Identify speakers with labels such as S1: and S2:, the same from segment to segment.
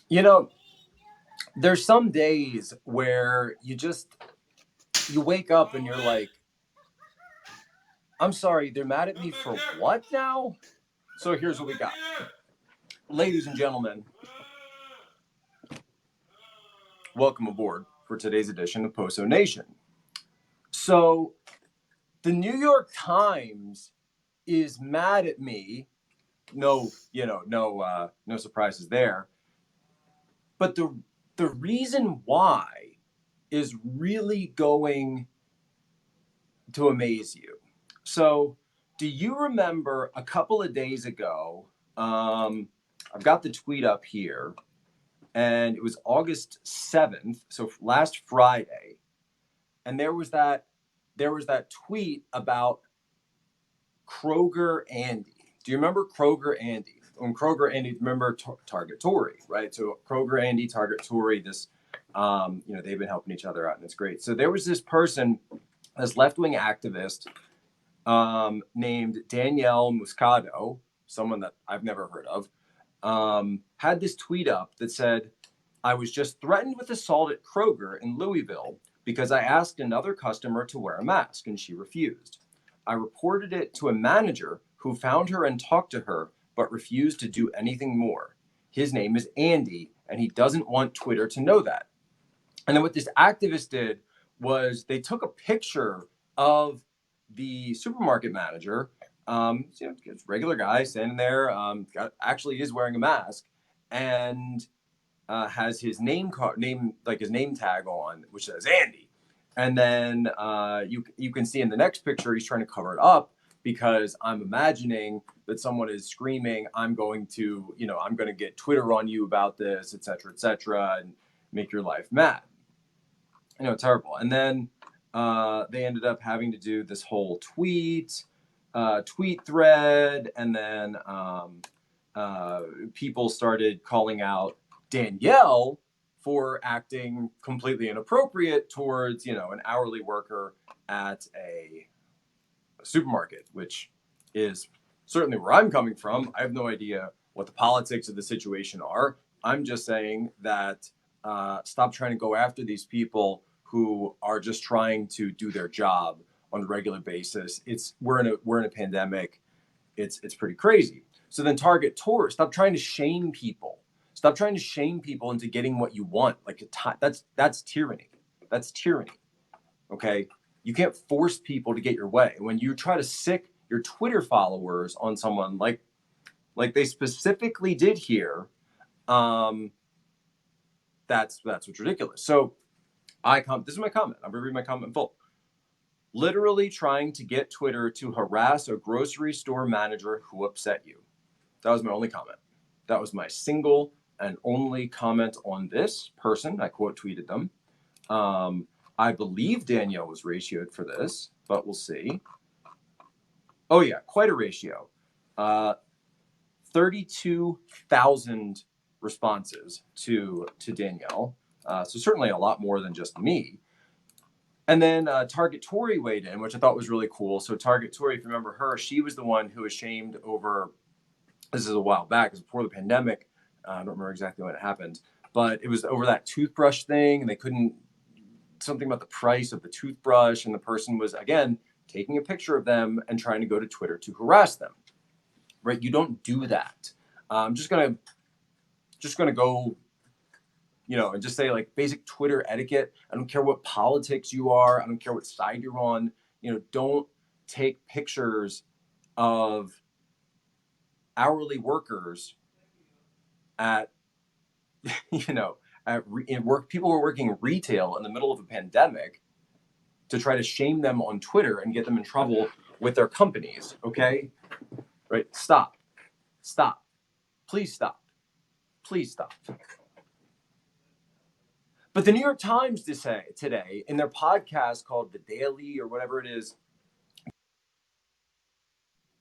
S1: You know, there's some days where you wake up and you're like, I'm sorry, they're mad at me for what now? So here's what we got. Ladies and gentlemen, welcome aboard for today's edition of Poso Nation. So the New York Times is mad at me. No surprises there. But the reason why is really going to amaze you. So, do you remember a couple of days ago? I've got the tweet up here, and it was August 7th, so last Friday, and there was that tweet about Kroger Andy. Do you remember Kroger Andy? When Kroger Andy, remember Target Tory, right? So Kroger Andy, Target Tory, they've been helping each other out, and it's great. So there was this person, this left-wing activist, named Danielle Muscato, someone that I've never heard of, had this tweet up that said, I was just threatened with assault at Kroger in Louisville because I asked another customer to wear a mask and she refused. I reported it to a manager who found her and talked to her, but refused to do anything more. His name is Andy, and he doesn't want Twitter to know that. And then what this activist did was they took a picture of the supermarket manager, regular guy standing there, actually is wearing a mask, and has his name like his name tag on, which says Andy. And then you can see in the next picture he's trying to cover it up because I'm imagining that someone is screaming, I'm going to get Twitter on you about this, et cetera, and make your life mad. Terrible. And then they ended up having to do this whole tweet thread, and then people started calling out Danielle for acting completely inappropriate towards, an hourly worker at a supermarket, which is certainly where I'm coming from. I have no idea what the politics of the situation are. I'm just saying that stop trying to go after these people who are just trying to do their job on a regular basis. We're in a pandemic. It's pretty crazy. So then Target Tour, stop trying to shame people. Stop trying to shame people into getting what you want. That's tyranny. That's tyranny. Okay? You can't force people to get your way. When you try to sick your Twitter followers on someone like they specifically did here, that's what's ridiculous. So this is my comment. I'm going to read my comment in full. Literally trying to get Twitter to harass a grocery store manager who upset you. That was my only comment. That was my single and only comment on this person. I quote tweeted them. I believe Danielle was ratioed for this, but we'll see. Oh yeah, quite a ratio. 32,000 responses to Danielle. So certainly a lot more than just me. And then Target Tory weighed in, which I thought was really cool. So Target Tory, if you remember her, she was the one who was shamed over, this is a while back, it was before the pandemic. I don't remember exactly when it happened, but it was over that toothbrush thing, and they couldn't, something about the price of the toothbrush, and the person was, again, taking a picture of them and trying to go to Twitter to harass them, right? You don't do that. I'm just gonna go, and just say like basic Twitter etiquette. I don't care what politics you are. I don't care what side you're on. Don't take pictures of hourly workers at, in work, people who are working retail in the middle of a pandemic to try to shame them on Twitter and get them in trouble with their companies. Okay. Right. Stop. Please stop. But the New York Times today, in their podcast called The Daily or whatever it is,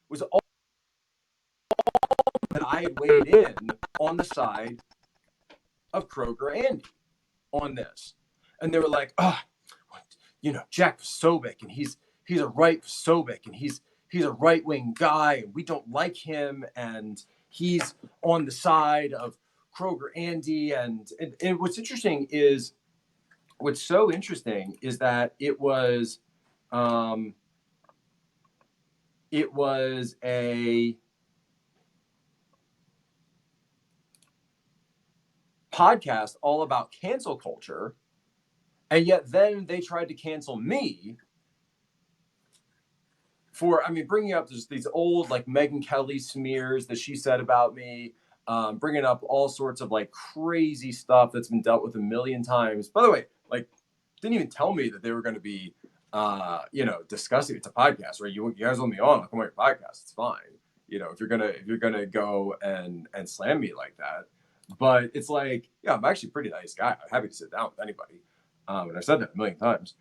S1: was all that I had weighed in on the side of Kroger Andy on this. And they were like, Jack Posobiec, and he's a right Posobiec, and he's a right-wing guy, and we don't like him, and he's on the side of Kroger Andy, and what's so interesting is that it was a podcast all about cancel culture, and yet then they tried to cancel me for, I mean, bringing up these old like Megyn Kelly smears that she said about me, bringing up all sorts of like crazy stuff that's been dealt with a million times. By the way, like, didn't even tell me that they were going to be, discussing. It's a podcast, right? You guys want me on? I'll come on your podcast. It's fine. If you're gonna go and slam me like that, but it's like, yeah, I'm actually a pretty nice guy. I'm happy to sit down with anybody, and I've said that a million times.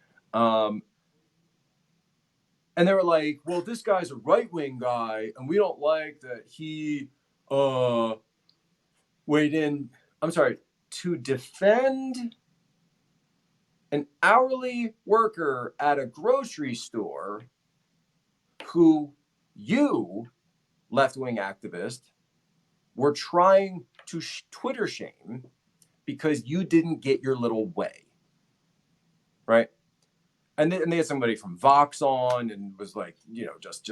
S1: And they were like, well, this guy's a right-wing guy, and we don't like that he weighed in, I'm sorry, to defend an hourly worker at a grocery store who you, left-wing activist, were trying to Twitter shame because you didn't get your little way, right? And they had somebody from Vox on and was like, just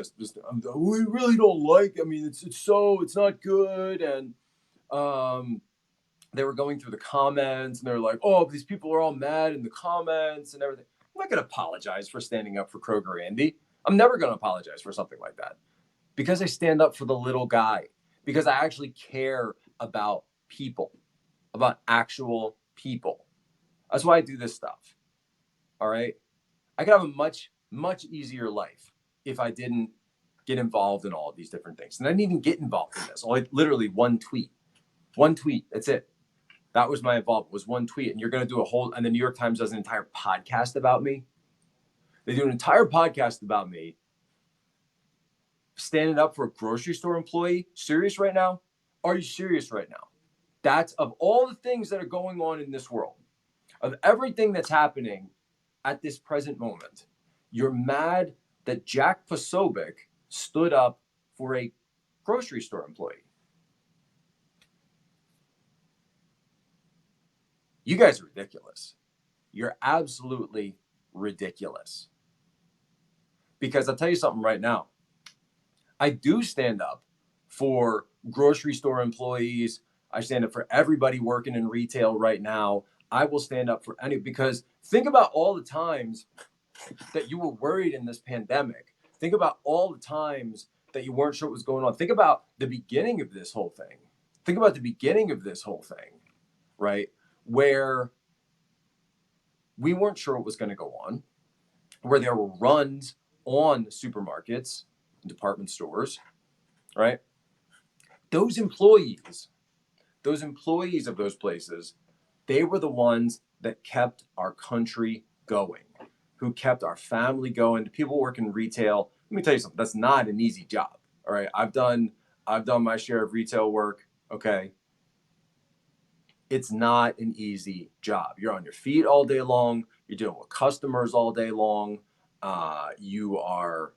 S1: we really don't like. I mean, it's not good. And they were going through the comments and they're like, oh, these people are all mad in the comments and everything. I'm not going to apologize for standing up for Kroger Andy. I'm never going to apologize for something like that because I stand up for the little guy, because I actually care about people, about actual people. That's why I do this stuff. All right. I could have a much, much easier life if I didn't get involved in all of these different things. And I didn't even get involved in this. Literally one tweet. That's it. That was my involvement, was one tweet. And you're going to do and the New York Times does an entire podcast about me. They do an entire podcast about me standing up for a grocery store employee. Serious right now? Are you serious right now? That's, of all the things that are going on in this world, of everything that's happening at this present moment, you're mad that Jack Posobiec stood up for a grocery store employee. You guys are ridiculous. You're absolutely ridiculous. Because I'll tell you something right now. I do stand up for grocery store employees. I stand up for everybody working in retail right now. I will stand up for because think about all the times that you were worried in this pandemic. Think about all the times that you weren't sure what was going on. Think about the beginning of this whole thing. Right? Where we weren't sure what was going to go on, where there were runs on supermarkets and department stores, right? Those employees of those places, they were the ones that kept our country going, who kept our family going. People work in retail. Let me tell you something. That's not an easy job. All right. I've done my share of retail work. Okay. It's not an easy job. You're on your feet all day long. You're dealing with customers all day long. You are,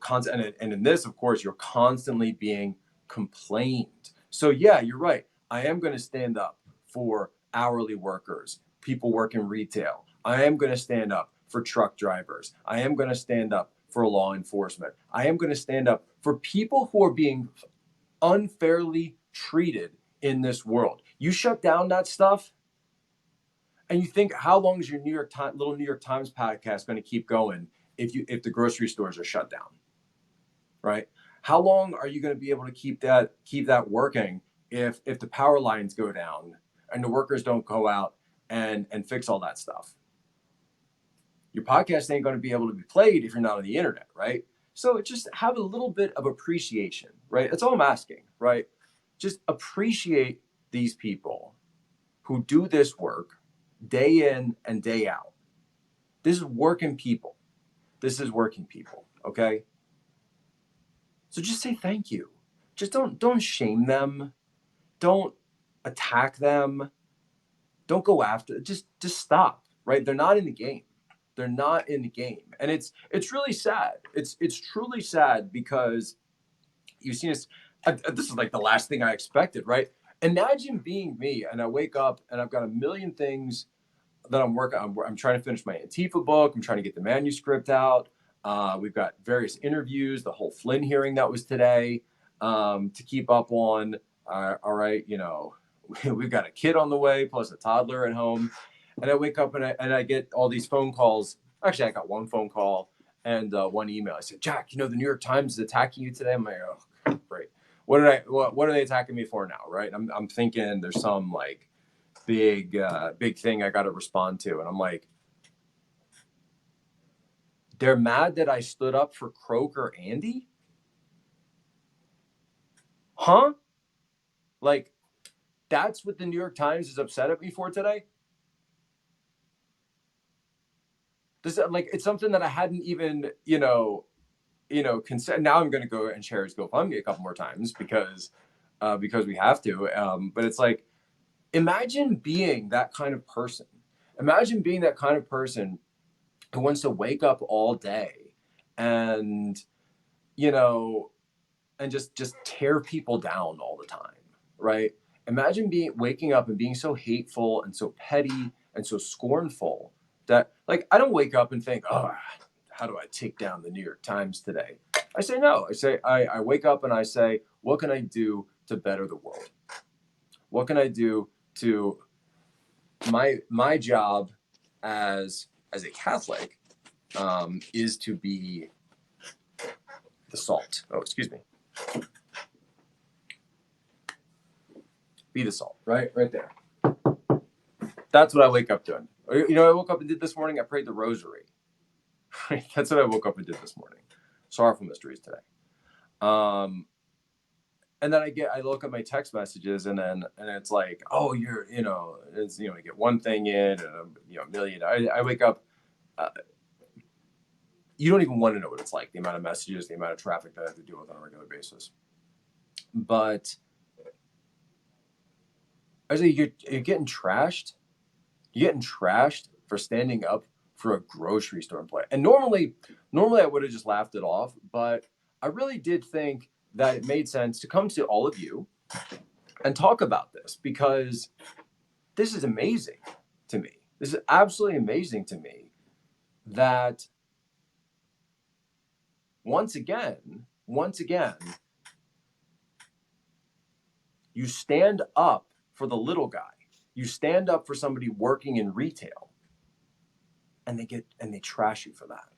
S1: constant, and in this, of course, you're constantly being complained. So yeah, you're right. I am going to stand up for hourly workers, people working retail. I am going to stand up for truck drivers. I am going to stand up for law enforcement. I am going to stand up for people who are being unfairly treated in this world. You shut down that stuff, and you think, how long is your little New York Times podcast going to keep going if the grocery stores are shut down, right? How long are you going to be able to keep that working if the power lines go down and the workers don't go out and fix all that stuff? Your podcast ain't going to be able to be played if you're not on the internet, right? So just have a little bit of appreciation, right? That's all I'm asking, right? Just appreciate these people who do this work day in and day out. This is working people. Okay? So just say thank you. Just don't shame them. Don't attack them. Don't go after. Just stop, right? They're not in the game. And it's really sad. It's truly sad because you've seen this. This is like the last thing I expected, right? Imagine being me and I wake up and I've got a million things that I'm working on. I'm trying to finish my Antifa book. I'm trying to get the manuscript out. We've got various interviews, the whole Flynn hearing that was today, to keep up on. All right, we've got a kid on the way, plus a toddler at home. And I wake up and I get all these phone calls. Actually, I got one phone call and one email. I said, Jack, the New York Times is attacking you today. I'm like, oh, great. What are they attacking me for now? Right. I'm thinking there's some like big thing I got to respond to. And I'm like, they're mad that I stood up for Kroger Andy? Huh? Like, that's what the New York Times is upset at me for today? It's something that I hadn't even, consider. Now I'm going to go and share his GoFundMe a couple more times because we have to. But it's like, imagine being that kind of person. Imagine being that kind of person who wants to wake up all day and, you know, and just tear people down all the time, right? Imagine waking up and being so hateful and so petty and so scornful that, like, I don't wake up and think, oh, how do I take down the New York Times today? I say no. I wake up and I say, what can I do to better the world? What can I do to my job as a Catholic is to be the salt. Oh, excuse me. Be the salt, right there. That's what I wake up doing. I woke up and did this morning. I prayed the rosary. Right? That's what I woke up and did this morning. Sorrowful mysteries today. And then I look at my text messages and it's like, oh, you get one thing in and a million. I wake up. You don't even want to know what it's like, the amount of messages, the amount of traffic that I have to deal with on a regular basis. But I say you're getting trashed. You're getting trashed for standing up for a grocery store employee. And normally I would have just laughed it off, but I really did think that it made sense to come to all of you and talk about this because this is amazing to me. This is absolutely amazing to me that once again, you stand up for the little guy. You stand up for somebody working in retail and they trash you for that.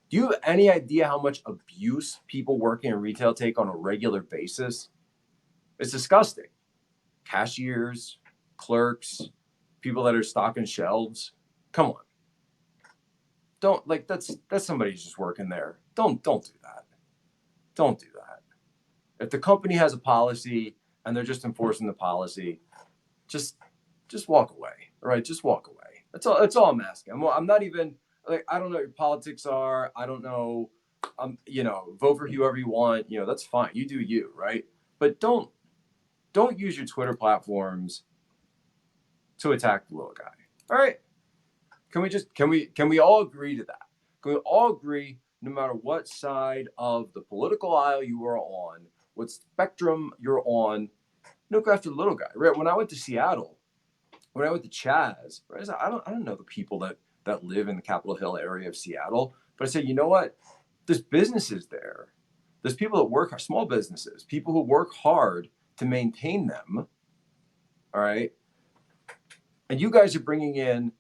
S1: Do you have any idea how much abuse people working in retail take on a regular basis? It's disgusting. Cashiers, clerks, people that are stocking shelves. Come on. That's somebody who's just working there. Don't do that. Don't do that. If the company has a policy and they're just enforcing the policy, just walk away. All right, just walk away. That's all I'm asking. I'm not even like, I don't know what your politics are. I don't know. Vote for whoever you want. That's fine. You do you, right? But don't use your Twitter platforms to attack the little guy. All right? Can we all agree to that? Can we all agree, no matter what side of the political aisle you are on, what spectrum you're on, don't go after the little guy, right? When I went to Seattle, when I went to Chaz, right, I don't know the people that live in the Capitol Hill area of Seattle, but I said, you know what? There's businesses there. There's people that work, small businesses, people who work hard to maintain them. All right. And you guys are bringing in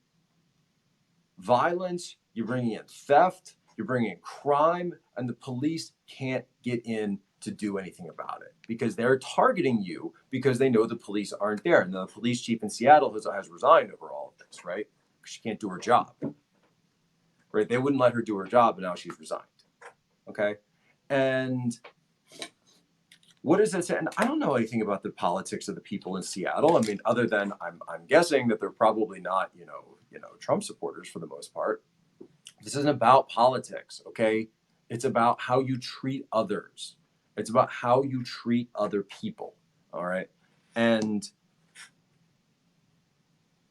S1: violence, you're bringing in theft, you're bringing in crime, and the police can't get in to do anything about it because they're targeting you because they know the police aren't there. And the police chief in Seattle has resigned over all of this, right? She can't do her job, right? They wouldn't let her do her job, and now she's resigned. Okay. And what does that say? And I don't know anything about the politics of the people in Seattle. I mean, other than I'm guessing that they're probably not, Trump supporters for the most part. This isn't about politics, okay? It's about how you treat others. It's about how you treat other people, all right? And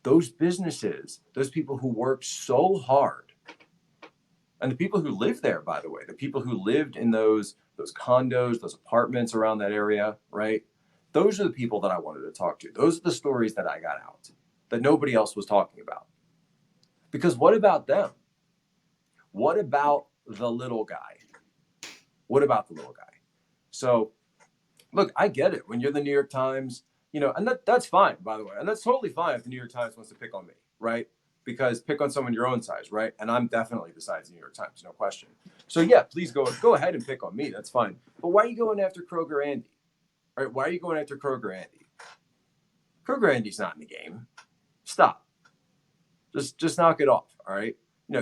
S1: those businesses, those people who work so hard And the people who live there, by the way, the people who lived in those condos, those apartments around that area, right? Those are the people that I wanted to talk to. Those are the stories that I got out that nobody else was talking about. Because what about them? What about the little guy? What about the little guy? So, look, I get it. When you're the New York Times, and that's fine, by the way. And that's totally fine if the New York Times wants to pick on me, right? Because pick on someone your own size, right? And I'm definitely the size of the New York Times, no question. So yeah, please go ahead and pick on me. That's fine. But why are you going after Kroger Andy? All right, why are you going after Kroger Andy? Kroger Andy's not in the game. Stop. Just knock it off. All right.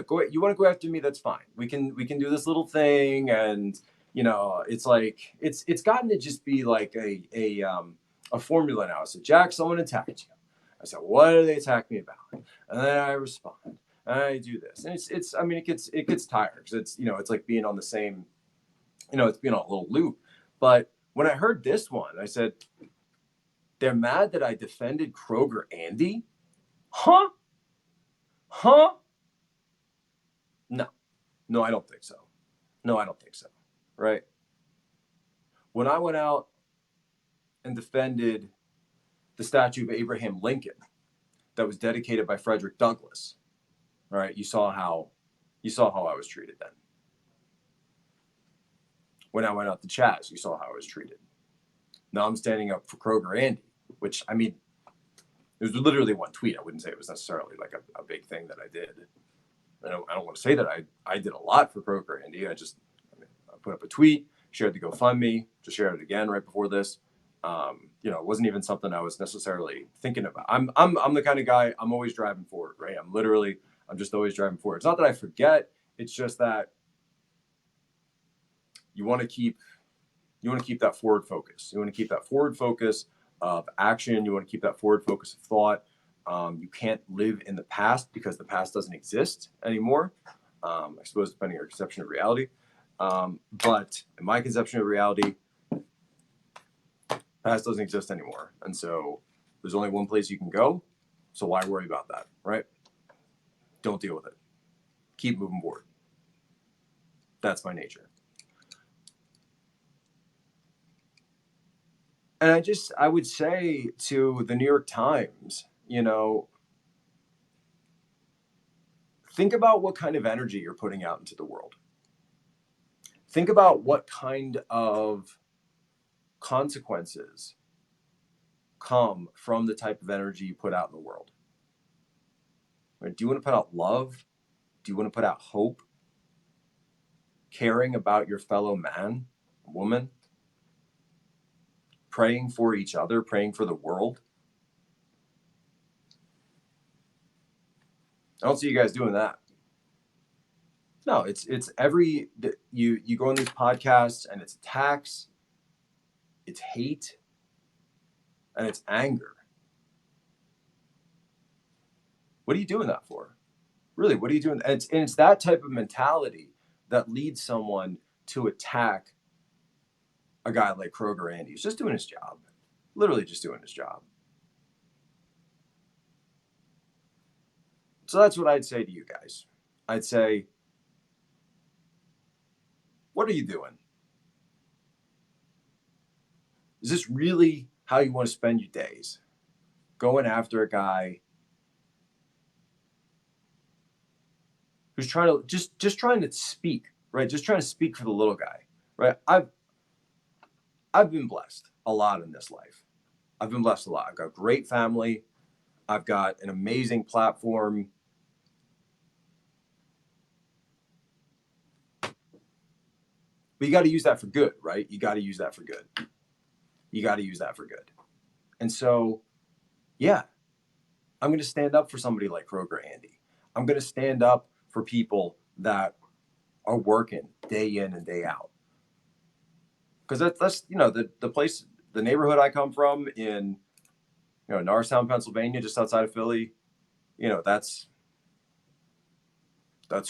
S1: Go. You want to go after me? That's fine. We can do this little thing, and it's like it's gotten to just be like a formula now. So Jack, someone attacked you. I said, what do they attack me about? And then I respond. And I do this, and it's. I mean, it gets tired because it's like being on the same. It's being on a little loop. But when I heard this one, I said, they're mad that I defended Kroger Andy, huh? Huh? No, no, I don't think so. No, I don't think so. Right? When I went out and defended the statue of Abraham Lincoln that was dedicated by Frederick Douglass, all right, you saw how I was treated then. When I went out to Chaz, you saw how I was treated. Now I'm standing up for Kroger Andy, which I mean, it was literally one tweet. I wouldn't say it was necessarily like a big thing that I did. I don't want to say that I did a lot for Kroger Andy. I put up a tweet, shared the GoFundMe, just shared it again right before this. It wasn't even something I was necessarily thinking about. I'm the kind of guy, I'm always driving forward, right? I'm just always driving forward. It's not that I forget. It's just that you want to keep that forward focus. You want to keep that forward focus of action. You want to keep that forward focus of thought. You can't live in the past because the past doesn't exist anymore. I suppose depending on your conception of reality. But in my conception of reality, past doesn't exist anymore. And so there's only one place you can go. So why worry about that, right? Don't deal with it. Keep moving forward. That's my nature. And I would say to the New York Times, think about what kind of energy you're putting out into the world. Think about what kind of consequences come from the type of energy you put out in the world. Right? Do you want to put out love? Do you want to put out hope? Caring about your fellow man, woman? Praying for each other, praying for the world? I don't see you guys doing that. No, it's you go on these podcasts and it's attacks, it's hate, and it's anger. What are you doing that for? Really, what are you doing? And it's that type of mentality that leads someone to attack a guy like Kroger Andy. He's just doing his job. Literally just doing his job. So that's what I'd say to you guys. I'd say, what are you doing? Is this really how you want to spend your days? Going after a guy who's trying to just trying to speak, right? Just trying to speak for the little guy, right? I've been blessed a lot in this life. I've been blessed a lot. I've got a great family. I've got an amazing platform. But you got to use that for good, right? You got to use that for good. You got to use that for good. And so, yeah, I'm going to stand up for somebody like Kroger Andy. I'm going to stand up for people that are working day in and day out. Because that's the place, the neighborhood I come from in Norristown, Pennsylvania, just outside of Philly. That's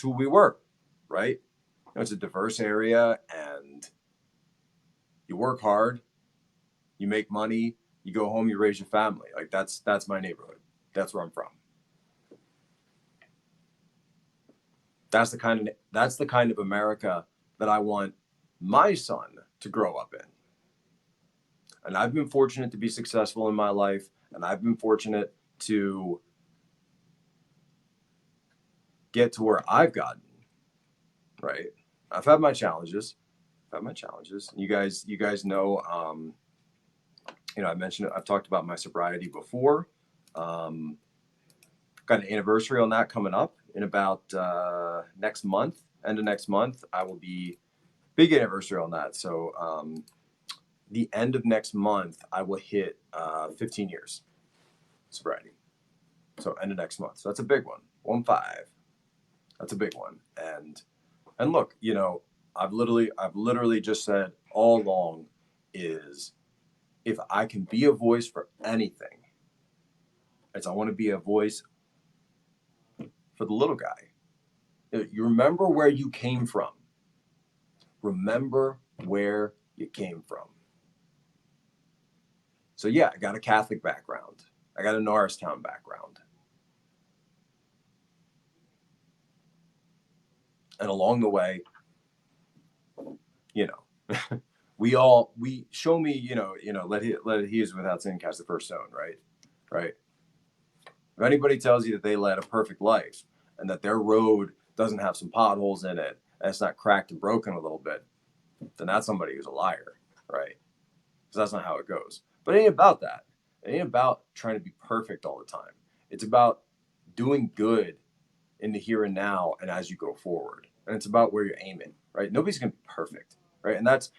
S1: who we were, right? It's a diverse area, and you work hard, you make money, you go home, you raise your family. Like that's my neighborhood. That's where I'm from. That's the kind of America that I want my son to grow up in. And I've been fortunate to be successful in my life, and I've been fortunate to get to where I've gotten, right? I've had my challenges. You guys know, I've talked about my sobriety before. Got an anniversary on that coming up in about next month, end of next month. I will be big anniversary on that. So the end of next month, I will hit 15 years sobriety. So end of next month. So that's a big one. 1-5. That's a big one. And look, I've literally just said all along is if I can be a voice for anything, I want to be a voice for the little guy. You remember where you came from. Remember where you came from. So yeah, I got a Catholic background. I got a Norristown background. And along the way, we show me, let he is without sin cast the first stone, right? Right. If anybody tells you that they led a perfect life and that their road doesn't have some potholes in it and it's not cracked and broken a little bit, then that's somebody who's a liar, right? Because that's not how it goes. But it ain't about that. It ain't about trying to be perfect all the time. It's about doing good in the here and now and as you go forward. And it's about where you're aiming, right? Nobody's going to be perfect, right? And that's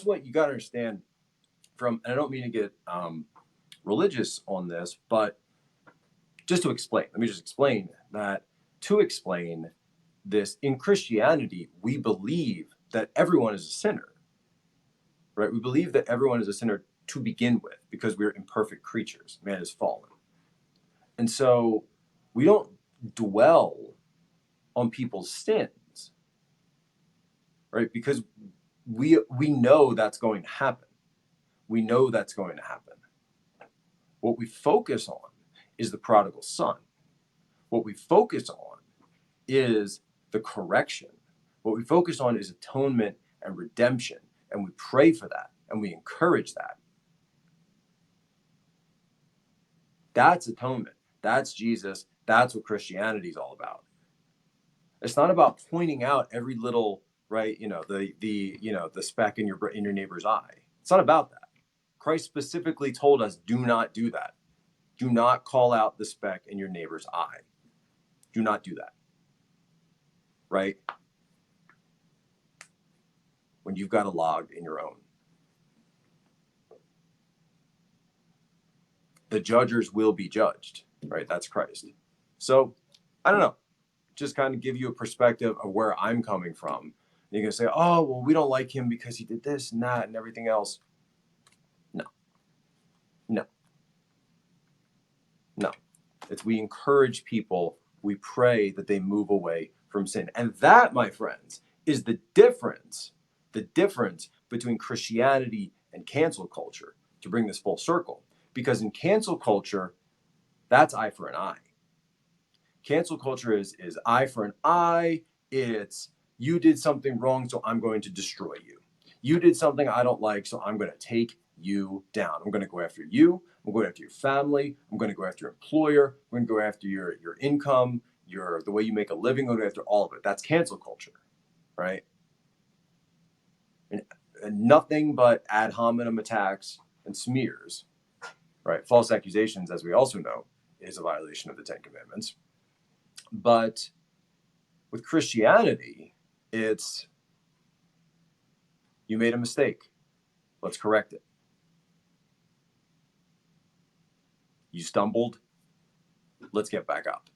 S1: what you got to understand from, and I don't mean to get religious on this, but let me just explain that to explain this in Christianity, we believe that everyone is a sinner, right? We believe that everyone is a sinner to begin with because we're imperfect creatures. Man is fallen. And so we don't dwell on people's sins, right? Because we know that's going to happen. We know that's going to happen. What we focus on is the prodigal son. What we focus on is the correction. What we focus on is atonement and redemption. And we pray for that and we encourage that. That's atonement. That's Jesus. That's what Christianity is all about. It's not about pointing out every little, right, the speck in your neighbor's eye. It's not about that. Christ specifically told us, do not do that. Do not call out the speck in your neighbor's eye. Do not do that. Right? When you've got a log in your own. The judgers will be judged, right? That's Christ. So, I don't know. Just kind of give you a perspective of where I'm coming from. You're going to say, oh, well, we don't like him because he did this and that and everything else. No. It's we encourage people. We pray that they move away from sin. And that, my friends, is the difference between Christianity and cancel culture, to bring this full circle. Because in cancel culture, that's eye for an eye. Cancel culture is eye for an eye. It's you did something wrong, so I'm going to destroy you. You did something I don't like, so I'm going to take you down. I'm going to go after you. I'm going after your family. I'm going to go after your employer. I'm going to go after your income, the way you make a living. I'm going to go after all of it. That's cancel culture, right? And nothing but ad hominem attacks and smears, right? False accusations, as we also know, is a violation of the Ten Commandments. But with Christianity, it's you made a mistake. Let's correct it. You stumbled. Let's get back up.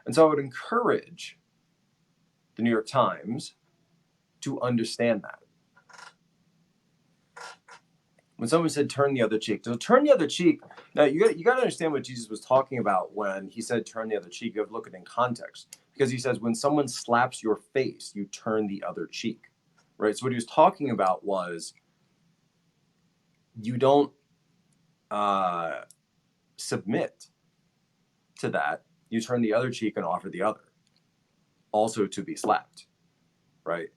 S1: And so I would encourage the New York Times to understand that. When someone said turn the other cheek, so turn the other cheek. Now you got to understand what Jesus was talking about when he said turn the other cheek. You have to look at it in context, because he says when someone slaps your face, you turn the other cheek, right? So what he was talking about was you don't submit to that, you turn the other cheek and offer the other, also to be slapped, right?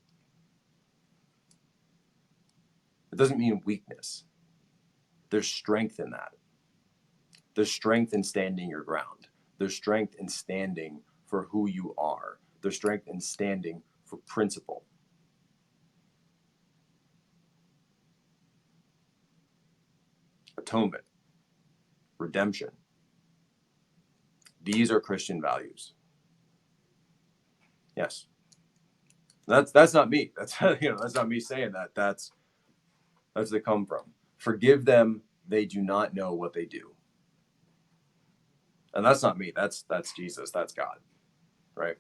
S1: It doesn't mean weakness. There's strength in that. There's strength in standing your ground. There's strength in standing for who you are. There's strength in standing for principle. Atonement, redemption. These are Christian values. Yes. That's not me. That's that's not me saying that. That's where they come from. Forgive them, they do not know what they do. And that's not me. That's Jesus. That's God. Right?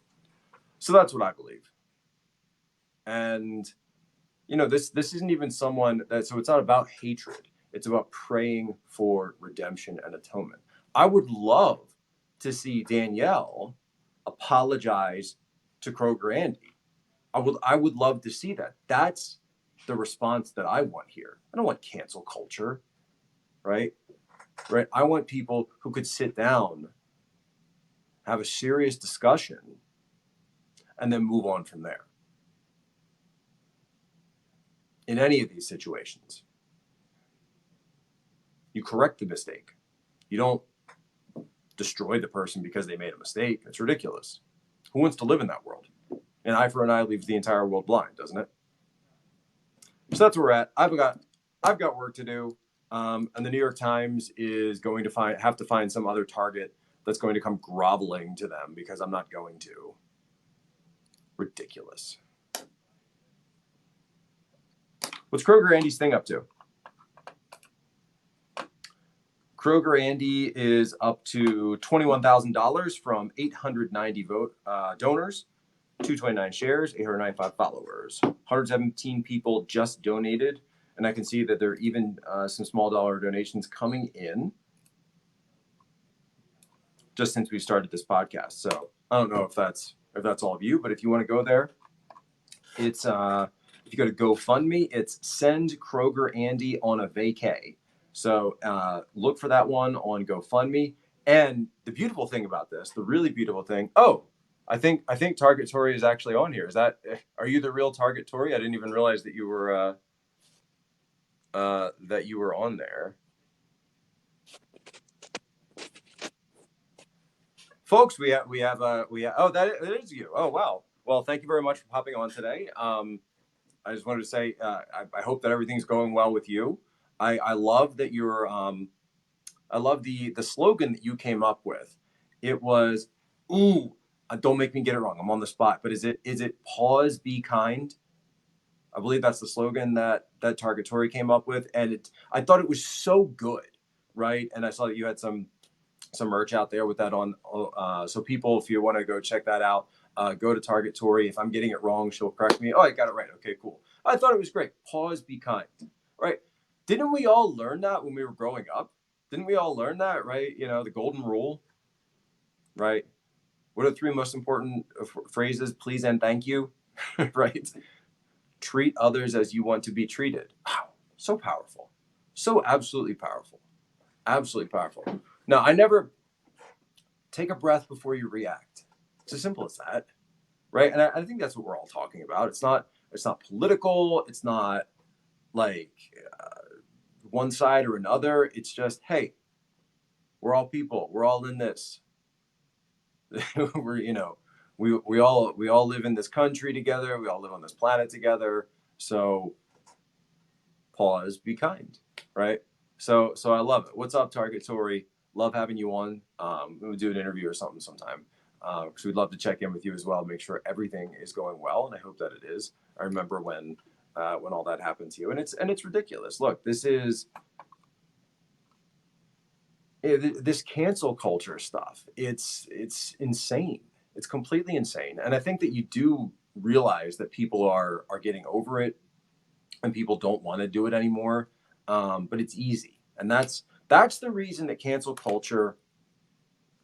S1: So that's what I believe. And this isn't even someone that, so it's not about hatred. It's about praying for redemption and atonement. I would love to see Danielle apologize to Kroger Andy. I would love to see that. That's the response that I want here. I don't want cancel culture, right? Right. I want people who could sit down, have a serious discussion, and then move on from there. In any of these situations, you correct the mistake. You don't destroy the person because they made a mistake. It's ridiculous. Who wants to live in that world? An eye for an eye leaves the entire world blind, doesn't it? So that's where we're at. I've got work to do, and the New York Times is going to have to find some other target that's going to come groveling to them because I'm not going to. Ridiculous. What's Kroger Andy's thing up to? Kroger Andy is up to $21,000 from 890 donors, 229 shares, 895 followers. 117 people just donated, and I can see that there are even some small dollar donations coming in just since we started this podcast. So I don't know if that's all of you, but if you want to go there, it's if you go to GoFundMe, it's Send Kroger Andy on a Vacay. So look for that one on GoFundMe. And the beautiful thing about this, the really beautiful thing, I think Target Tory is actually on here. Are you the real Target Tory? I didn't even realize that you were on there. Folks, we have that is you. Oh wow. Well, thank you very much for popping on today. I just wanted to say I hope that everything's going well with you. I love that you're I love the slogan that you came up with. It was, don't make me get it wrong. I'm on the spot. But is it pause, be kind? I believe that's the slogan that Target Tory came up with. And I thought it was so good, right? And I saw that you had some merch out there with that on. So people, if you want to go check that out, go to Target Tory. If I'm getting it wrong, she'll correct me. Oh, I got it right. Okay, cool. I thought it was great. Pause, be kind, right? Didn't we all learn that when we were growing up? Didn't we all learn that, right? The golden rule, right? What are the three most important phrases? Please and thank you, right? Treat others as you want to be treated. Wow, so powerful. So absolutely powerful. Absolutely powerful. Now, I never take a breath before you react. It's as simple as that, right? And I think that's what we're all talking about. It's not political. It's not like one side or another. It's just, hey, we're all people. We're all in this. we all live in this country together. We all live on this planet together. So pause, be kind, right? So I love it. What's up, Target Tory? Love having you on. We'll do an interview or something sometime because we'd love to check in with you as well, make sure everything is going well, and I hope that it is. I remember when all that happened to you, and it's ridiculous. Look, this is this cancel culture stuff. It's insane. It's completely insane, and I think that you do realize that people are getting over it, and people don't want to do it anymore. But it's easy, and that's the reason that cancel culture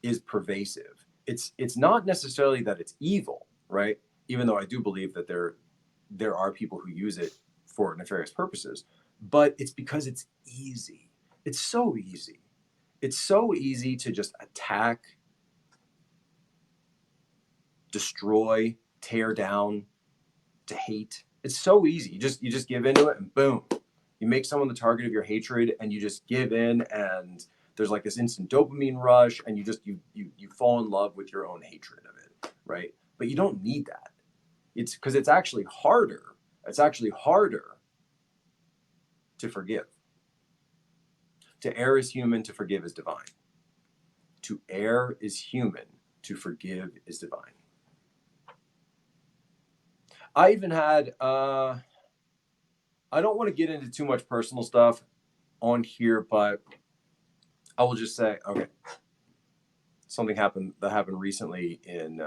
S1: is pervasive. It's not necessarily that it's evil, right? Even though I do believe that there are people who use it for nefarious purposes, but it's because it's easy. It's so easy. It's so easy to just attack destroy, tear down, to hate. It's so easy. You just give into it and boom. You make someone the target of your hatred and you just give in, and there's like this instant dopamine rush, and you fall in love with your own hatred of it, right? But you don't need that. It's because it's actually harder. It's actually harder to forgive. To err is human, to forgive is divine. To err is human, to forgive is divine. I even had, I don't want to get into too much personal stuff on here, but I will just say, okay, something happened recently in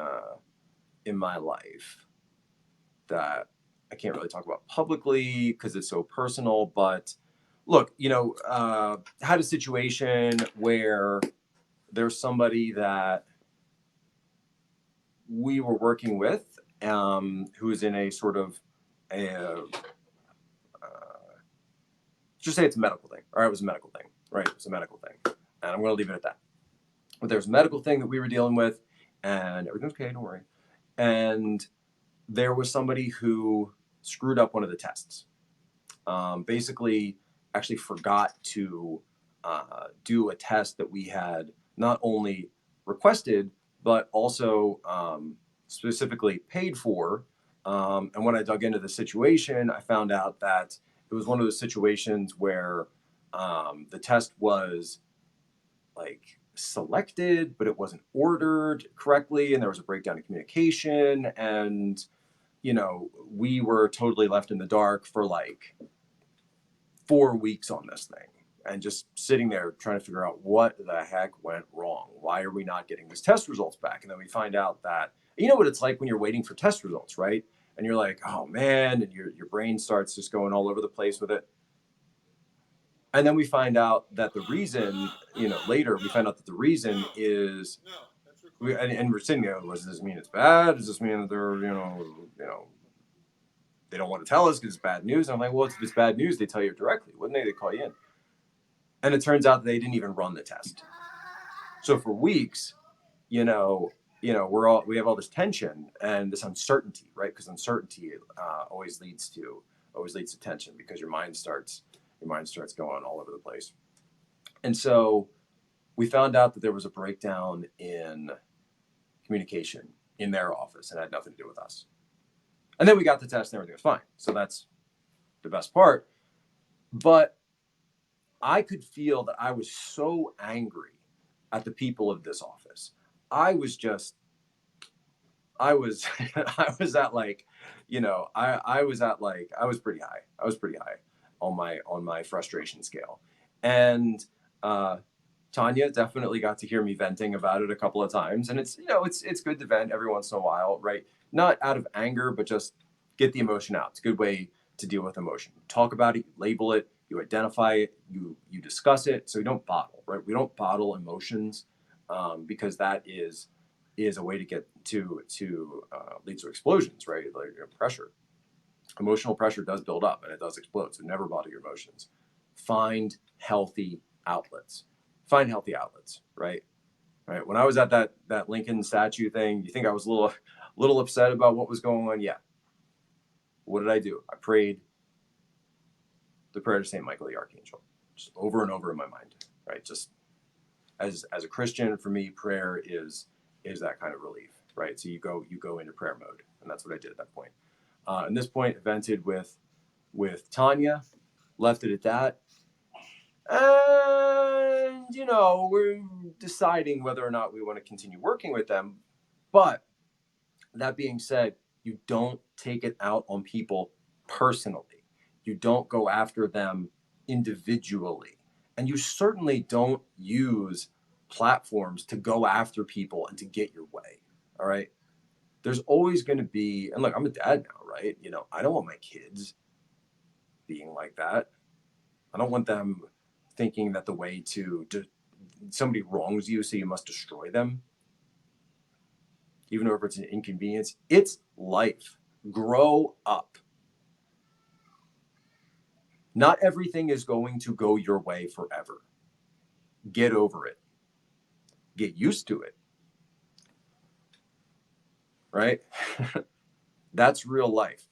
S1: my life that I can't really talk about publicly because it's so personal. But look, had a situation where there's somebody that we were working with, who is in a sort of a, just say it's a medical thing. All right, it was a medical thing, right? It was a medical thing, and I'm going to leave it at that. But there's a medical thing that we were dealing with, and everything's okay, don't worry. And there was somebody who screwed up one of the tests. Basically, actually forgot to do a test that we had not only requested, but also specifically paid for. And when I dug into the situation, I found out that it was one of those situations where the test was like selected, but it wasn't ordered correctly, and there was a breakdown in communication, and we were totally left in the dark for like 4 weeks on this thing, and just sitting there trying to figure out what the heck went wrong. Why are we not getting these test results back? And then we find out that, you know what it's like when you're waiting for test results, right? And you're like, oh man, and your brain starts just going all over the place with it. And then we find out that the reason, later we find out that the reason is, and we're sitting there, does this mean it's bad? Does this mean that they're, they don't want to tell us because it's bad news? And I'm like, well, if it's bad news, they tell you directly, wouldn't they? They call you in. And it turns out they didn't even run the test. So for weeks, we have all this tension and this uncertainty, right? Because uncertainty always leads to tension, because your mind starts going all over the place. And so we found out that there was a breakdown in communication in their office, and it had nothing to do with us. And then we got the test and everything was fine. So that's the best part. But I could feel that I was so angry at the people of this office. I was I was at like, I was pretty high. I was pretty high on my frustration scale. And Tanya definitely got to hear me venting about it a couple of times. And it's good to vent every once in a while, right? Not out of anger, but just get the emotion out. It's a good way to deal with emotion. Talk about it, you label it, you identify it, you discuss it. So you don't bottle, right? We don't bottle emotions, because that is a way to get to lead to explosions, right? Like pressure. Emotional pressure does build up and it does explode. So never bottle your emotions. Find healthy outlets. Right? Right. When I was at that Lincoln statue thing, you think I was a little upset about what was going on? Yeah. What did I do? I prayed the prayer to Saint Michael the Archangel, just over and over in my mind. Right. Just as a Christian, for me, prayer is that kind of relief. Right. So you go into prayer mode, and that's what I did at that point. At this point, I vented with Tanya, left it at that. And, we're deciding whether or not we want to continue working with them. But that being said, you don't take it out on people personally. You don't go after them individually. And you certainly don't use platforms to go after people and to get your way. All right. There's always going to be, and look, I'm a dad now, right? I don't want my kids being like that. I don't want them thinking that the way to somebody wrongs you, so you must destroy them. Even if it's an inconvenience, it's life. Grow up. Not everything is going to go your way forever. Get over it. Get used to it. right? That's real life.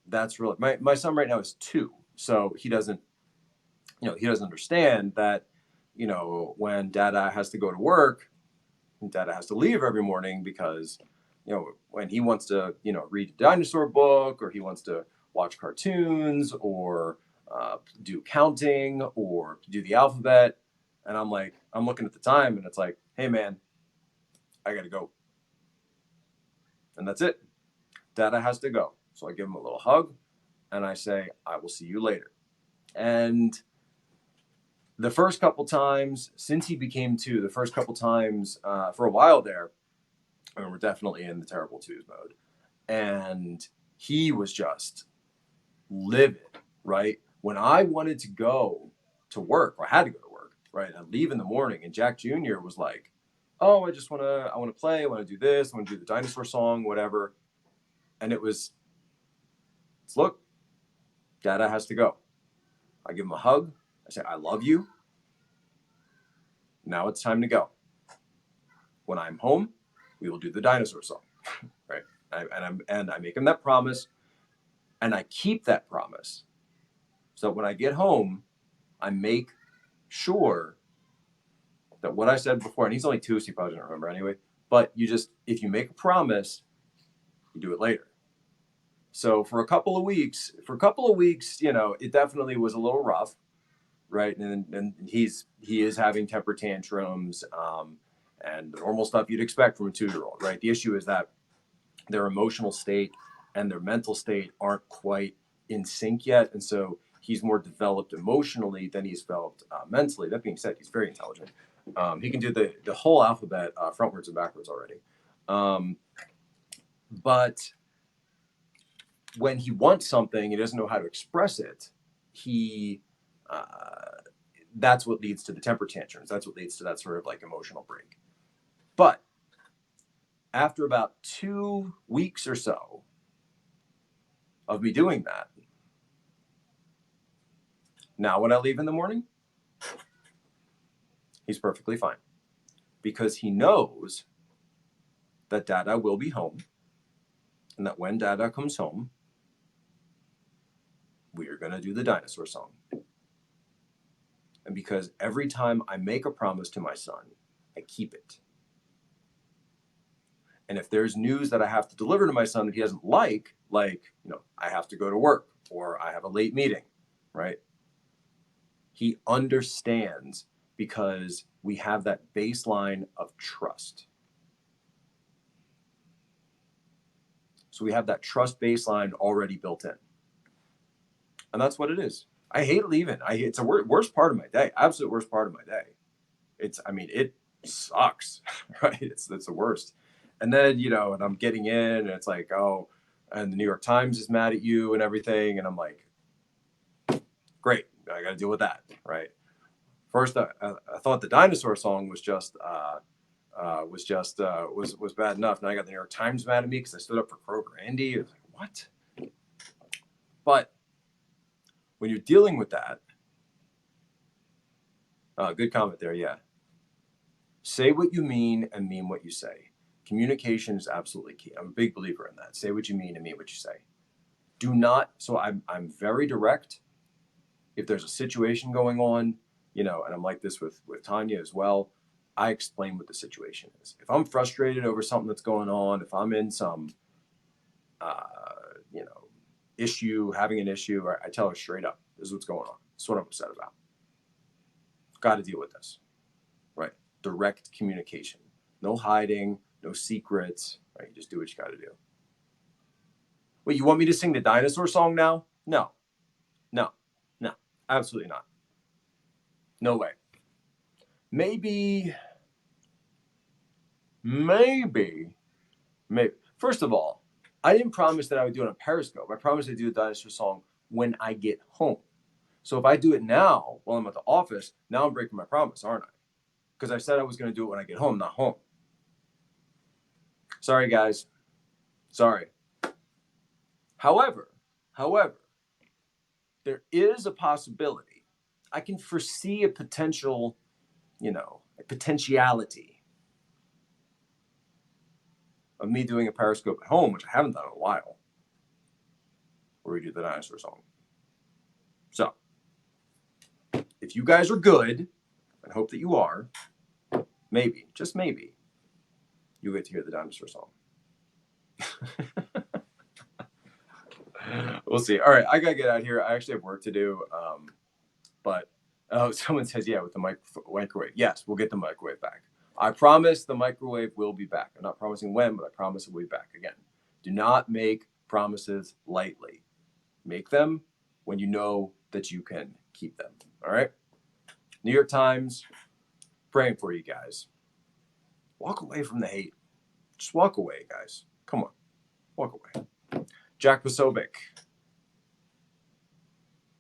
S1: That's real. My son right now is 2, so he doesn't, he doesn't understand that, when Dada has to go to work, Dada has to leave every morning because, when he wants to, read a dinosaur book, or he wants to watch cartoons, or do counting, or do the alphabet, and I'm looking at the time, and it's like, hey man, I gotta go, and that's it. Dada has to go, so I give him a little hug, and I say, I will see you later. And the first couple times since he became 2, the first couple times for a while there, I mean, we're definitely in the terrible twos mode. And he was just livid, right? When I wanted to go to work, or I had to go to work, right? I'd leave in the morning, and Jack Jr. was like, oh, I want to play, I want to do this, I want to do the dinosaur song, whatever. And it's look, Dada has to go. I give him a hug. I say, I love you. Now it's time to go. When I'm home, we will do the dinosaur song, right? And I make him that promise, and I keep that promise. So when I get home, I make sure that what I said before, and he's only 2, so he probably doesn't remember anyway. But if you make a promise, you do it later. So for a couple of weeks, it definitely was a little rough, right? And he is having temper tantrums, and the normal stuff you'd expect from a 2-year-old, right? The issue is that their emotional state and their mental state aren't quite in sync yet, and so he's more developed emotionally than he's developed mentally. That being said, he's very intelligent. He can do the whole alphabet frontwards and backwards already. But when he wants something, he doesn't know how to express it. That's what leads to the temper tantrums. That's what leads to that sort of like emotional break. But after about 2 weeks or so of me doing that, now when I leave in the morning, he's perfectly fine, because he knows that Dada will be home, and that when Dada comes home, we are going to do the dinosaur song. And because every time I make a promise to my son, I keep it. And if there's news that I have to deliver to my son that he doesn't like, I have to go to work, or I have a late meeting, right? He understands, because we have that baseline of trust. So we have that trust baseline already built in. And that's what it is. I hate leaving. It's the worst part of my day. Absolute worst part of my day. It sucks, right? It's the worst. And then, and I'm getting in, and it's like, oh, and the New York Times is mad at you and everything. And I'm like, great, I got to deal with that, right? First, I thought the dinosaur song was bad enough. Now I got the New York Times mad at me because I stood up for Kroger Andy. I was like, what? But when you're dealing with that, good comment there, yeah. Say what you mean and mean what you say. Communication is absolutely key. I'm a big believer in that. Say what you mean and mean what you say. Do not. So I'm very direct. If there's a situation going on, and I'm like this with Tanya as well, I explain what the situation is. If I'm frustrated over something that's going on, if I'm in some, having an issue, I tell her straight up, this is what's going on. This is what I'm upset about. Got to deal with this, right? Direct communication. No hiding, no secrets, right? You just do what you got to do. Wait, you want me to sing the dinosaur song now? No, absolutely not. No way. Maybe. First of all, I didn't promise that I would do it on Periscope. I promised I'd do the dinosaur song when I get home. So if I do it now while I'm at the office, now I'm breaking my promise, aren't I? Because I said I was going to do it when I get home, not home. Sorry, guys. Sorry. However, there is a possibility. I can foresee a potential, a potentiality of me doing a Periscope at home, which I haven't done in a while, where we do the dinosaur song. So, if you guys are good, and hope that you are, maybe, just maybe, you get to hear the dinosaur song. We'll see. All right, I gotta get out here. I actually have work to do. But someone says, yeah, with the microwave. Yes, we'll get the microwave back. I promise the microwave will be back. I'm not promising when, but I promise it will be back again. Do not make promises lightly. Make them when you know that you can keep them. All right? New York Times, praying for you guys. Walk away from the hate. Just walk away, guys. Come on. Walk away. Jack Posobiec,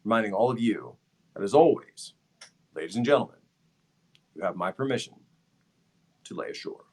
S1: reminding all of you that, as always, ladies and gentlemen, you have my permission to lay ashore.